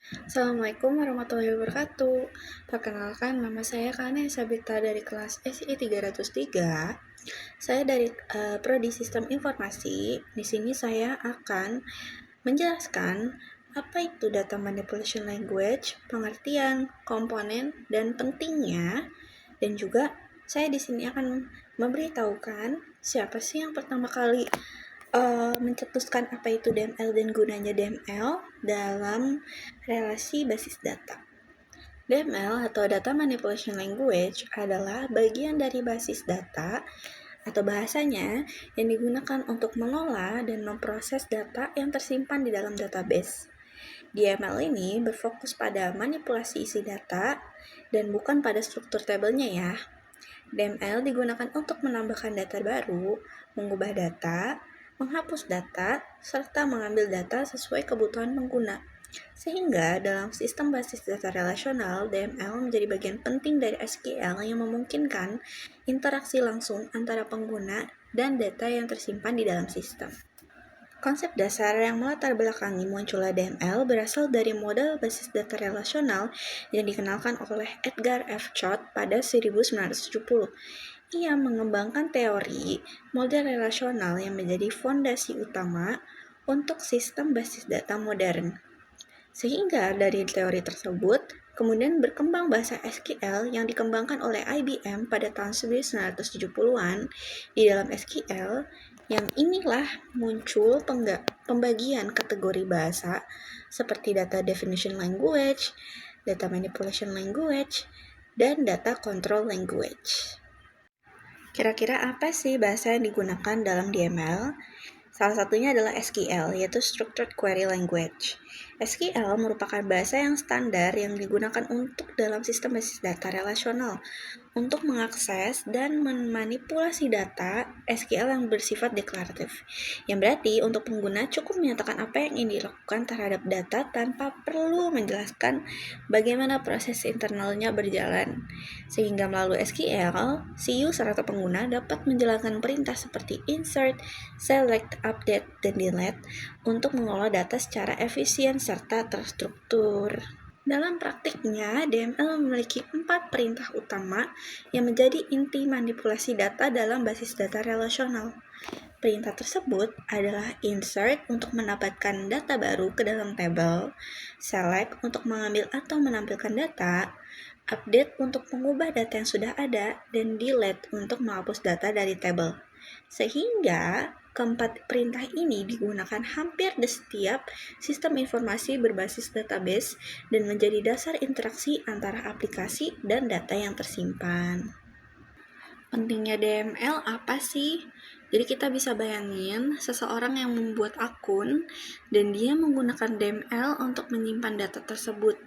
Assalamualaikum warahmatullahi wabarakatuh. Perkenalkan, nama saya Kane Sabita dari kelas SI 303. Saya dari Prodi Sistem Informasi. Di sini saya akan menjelaskan apa itu data manipulation language, pengertian, komponen, dan pentingnya. Dan juga saya di sini akan memberitahukan siapa sih yang pertama kali mencetuskan apa itu DML dan gunanya DML dalam relasi basis data. DML atau Data Manipulation Language adalah bagian dari basis data atau bahasanya yang digunakan untuk mengolah dan memproses data yang tersimpan di dalam database. DML ini berfokus pada manipulasi isi data dan bukan pada struktur tabelnya ya. DML digunakan untuk menambahkan data baru, mengubah data, menghapus data, serta mengambil data sesuai kebutuhan pengguna. Sehingga dalam sistem basis data relasional, DML menjadi bagian penting dari SQL yang memungkinkan interaksi langsung antara pengguna dan data yang tersimpan di dalam sistem. Konsep dasar yang melatar belakangi munculnya DML berasal dari model basis data relasional yang dikenalkan oleh Edgar F. Chott pada 1970. Ia mengembangkan teori model relasional yang menjadi fondasi utama untuk sistem basis data modern. Sehingga dari teori tersebut, kemudian berkembang bahasa SQL yang dikembangkan oleh IBM pada tahun 1970-an. Di dalam SQL, yang inilah muncul pembagian kategori bahasa seperti data definition language, data manipulation language, dan data control language. Kira-kira apa sih bahasa yang digunakan dalam DML? Salah satunya adalah SQL, yaitu Structured Query Language. SQL merupakan bahasa yang standar yang digunakan untuk dalam sistem basis data relasional. Untuk mengakses dan memanipulasi data, SQL yang bersifat deklaratif. Yang berarti untuk pengguna cukup menyatakan apa yang ingin dilakukan terhadap data tanpa perlu menjelaskan bagaimana proses internalnya berjalan. Sehingga melalui SQL, si user atau pengguna dapat menjalankan perintah seperti insert, select, update, dan delete untuk mengolah data secara efisien serta terstruktur. Dalam praktiknya, DML memiliki 4 perintah utama yang menjadi inti manipulasi data dalam basis data relasional. Perintah tersebut adalah insert untuk mendapatkan data baru ke dalam tabel, select untuk mengambil atau menampilkan data, update untuk mengubah data yang sudah ada, dan delete untuk menghapus data dari tabel. Sehingga keempat perintah ini digunakan hampir di setiap sistem informasi berbasis database dan menjadi dasar interaksi antara aplikasi dan data yang tersimpan. Pentingnya DML apa sih? Jadi kita bisa bayangin seseorang yang membuat akun dan dia menggunakan DML untuk menyimpan data tersebut.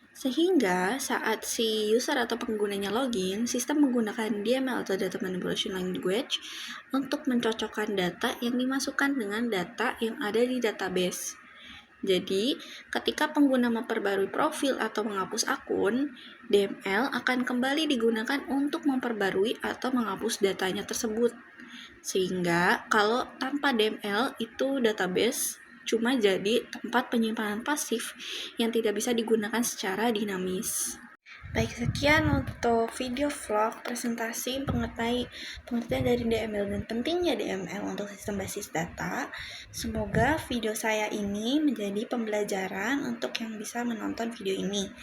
Sehingga saat si user atau penggunanya login, sistem menggunakan DML atau Data Manipulation Language untuk mencocokkan data yang dimasukkan dengan data yang ada di database. Jadi, ketika pengguna memperbarui profil atau menghapus akun, DML akan kembali digunakan untuk memperbarui atau menghapus datanya tersebut. Sehingga kalau tanpa DML itu database cuma jadi tempat penyimpanan pasif yang tidak bisa digunakan secara dinamis. Baik, sekian untuk video vlog presentasi pengertian dari DML dan pentingnya DML untuk sistem basis data. Semoga video saya ini menjadi pembelajaran untuk yang bisa menonton video ini.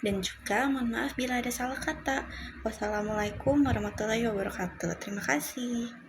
Dan juga mohon maaf bila ada salah kata. Wassalamualaikum warahmatullahi wabarakatuh. Terima kasih.